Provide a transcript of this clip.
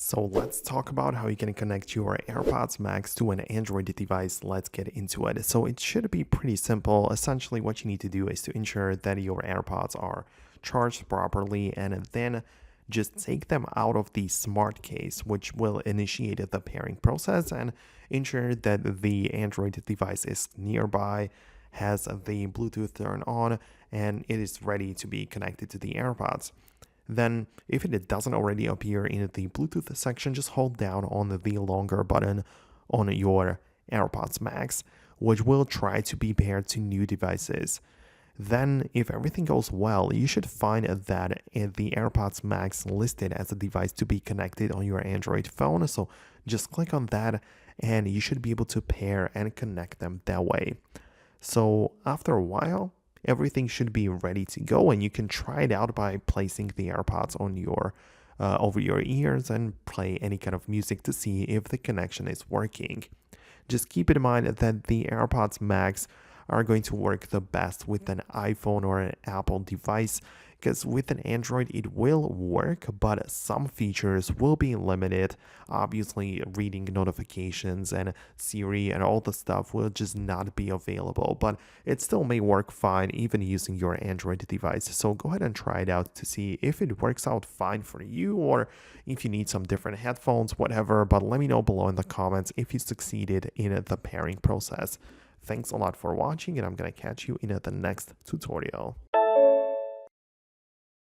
So let's talk about how you can connect your AirPods Max to an Android device. Let's get into it. So it should be pretty simple. Essentially, what you need to do is to ensure that your AirPods are charged properly and then just take them out of the smart case, which will initiate the pairing process and ensure that the Android device is nearby, has the Bluetooth turned on, and it is ready to be connected to the AirPods. Then, if it doesn't already appear in the Bluetooth section, just hold down on the longer button on your AirPods Max, which will try to be paired to new devices. Then, if everything goes well, you should find that the AirPods Max listed as a device to be connected on your Android phone. So just click on that and you should be able to pair and connect them that way. So after a while, everything should be ready to go, and you can try it out by placing the AirPods on your over your ears and play any kind of music to see if the connection is working. Just keep in mind that the AirPods Max are going to work the best with an iPhone or an Apple device, because with an Android it will work, but some features will be limited. Obviously, reading notifications and Siri and all the stuff will just not be available, but it still may work fine even using your Android device. So go ahead and try it out to see if it works out fine for you, or if you need some different headphones, whatever. But let me know below in the comments if you succeeded in the pairing process. Thanks a lot for watching, and I'm gonna catch you in the next tutorial.